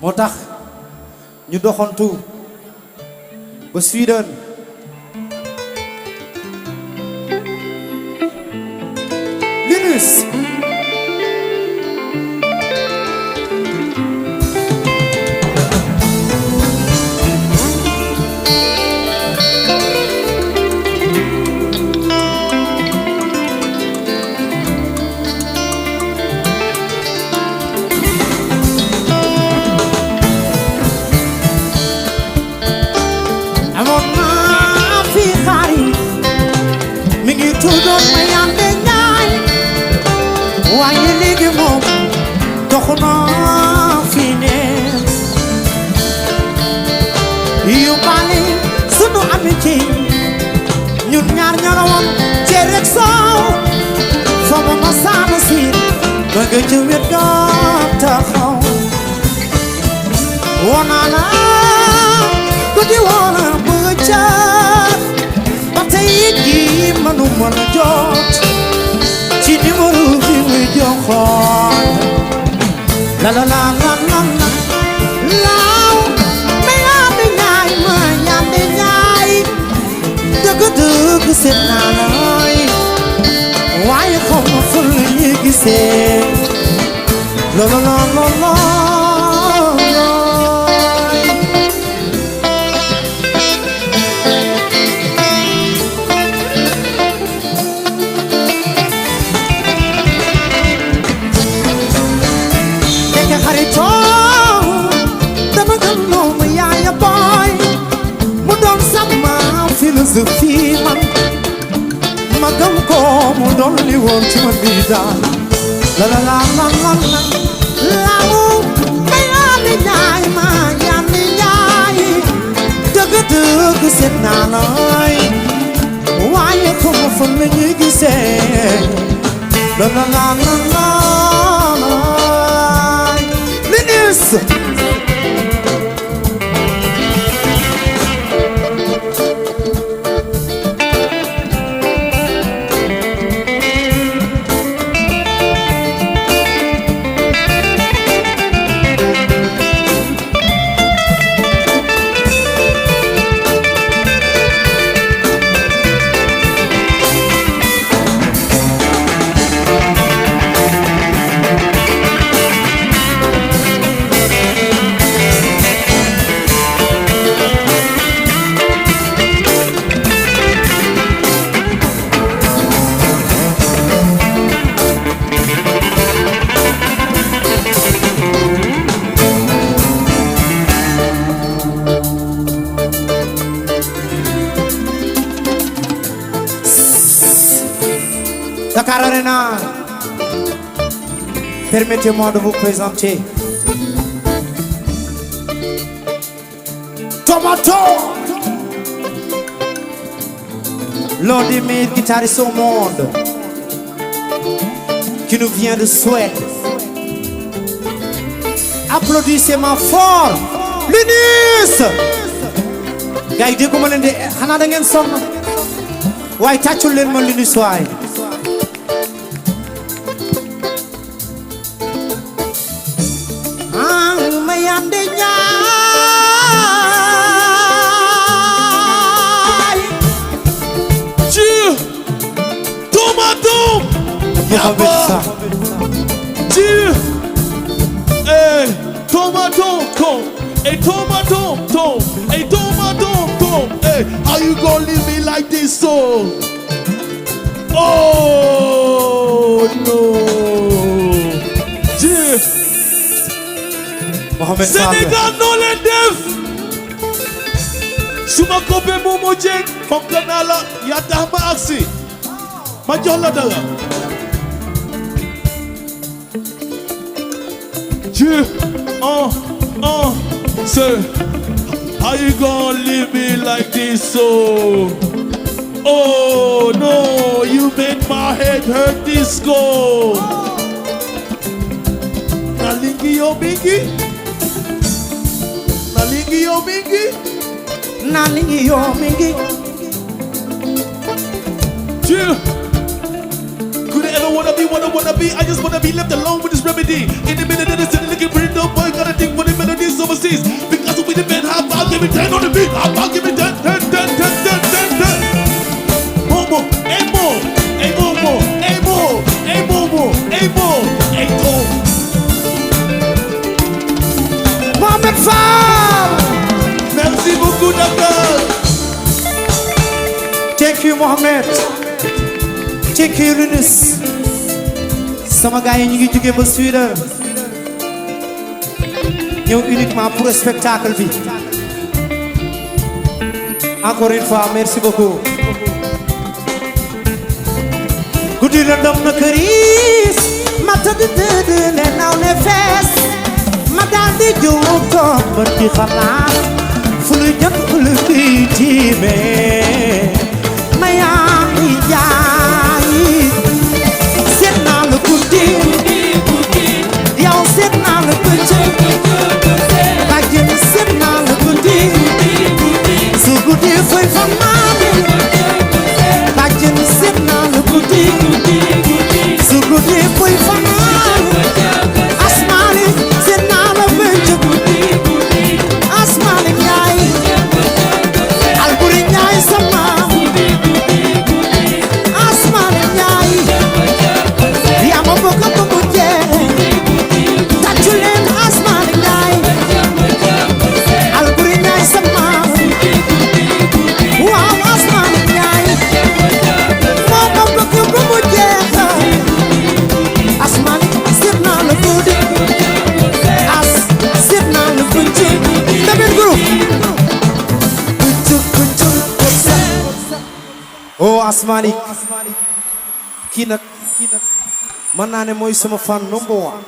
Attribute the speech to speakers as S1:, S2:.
S1: moo tax ñu doxantu ba Sweden Linus
S2: tuddoon ma yande ñaay waaye léegi moom doxu na fi ne yu bale sunu amitié ñun ñaar ñoro woon ci rek soow foofu ma saana siin ba nga ci wet ga taxaw wonaa la guddi woona bëccëg ba tey gi manu mën a jot ci numéro bi muy joxoon la la la la la laaw ma yande ñaay ma yande ñaay dëgg dëgg seet naa lay waaye xaw ma fu la ñuy gisee la la la la la philosophie man ma gëm ko mu doon li woon ci ma bii daal la la la la la la laamu ma yandi ñaay ma yandi ñaay dëgg dëgg seet naa lay waaye ko ma fa la ñuy gisee la la la la la Linus Dakar Arena. Permettez-moi de vous présenter Tomato, l'un des meilleurs guitaristes au monde, qui nous vient de Suède. Applaudissez-moi fort, Linus. Gars yi dégguma leen de xanaa da ngeen sonn waaye tàccul leen ma Linus waay. Ma yande ñaay
S3: ci Tomato
S1: Mohamed Sa
S3: ci Tomato come hey Tomato come hey Tomato come hey how you gonna leave me like this so oh no ci
S1: Mohamed Sa
S3: Sénégal noo leen def suma copain Momo Dieng fonk naa la yaa tax ma agsi ma jox la dara Dieu sir how you gonna leave me like this so oh no you make my head hurt disco na lingi yo bingi Nalingi yo mingi,
S2: nalingi yo mingi.
S3: Jill, could I ever wanna be? I just wanna be left alone with this remedy. In the minute that it's looking pretty dope, boy, gotta think for the melodies. give me 10 on the beat. Abba, give me 10, 10, 10, 10, 10, 10, 10. Momo, hey Mo, hey Momo, hey Mo, hey Momo, hey Mo, hey Tom.
S2: Mohamed Fall.
S3: Merci beaucoup, Dakar.
S1: Thank you Mohamed. Thank you Yunus. Sama gars yi ñu ngi jóge ba Suède ñëw uniquement pour le spectacle bi. Encore une fois merci beaucoup. Guddi la ndam na këriis
S2: ma tëdd tëdd ne naw ne fees ma daal di jóg toog ba di xalaat fu lu jot lu di tiimee ma yaa ngi jaay seet naa la guddi yow seet naa la bëccëg bàjjen seet naa la guddi su guddi fay fa maami bàjjen seet naa la guddi su guddi fay fa maami asmaani seet naa la bëccëg asmaani ñaay alburi ñaay sa maam asmaani ñaay yaa ma bëgg ba mu jeex tàccu leen asmaani ñaay alburi ñaay sa maam waaw asmaani ñaay moo ma bëgg ba mu jeex asmaani seet naa la guddi as seet naa la bëccëg tamit groupe
S1: oh Asmani kii nag mën naa ne mooy sama fan number one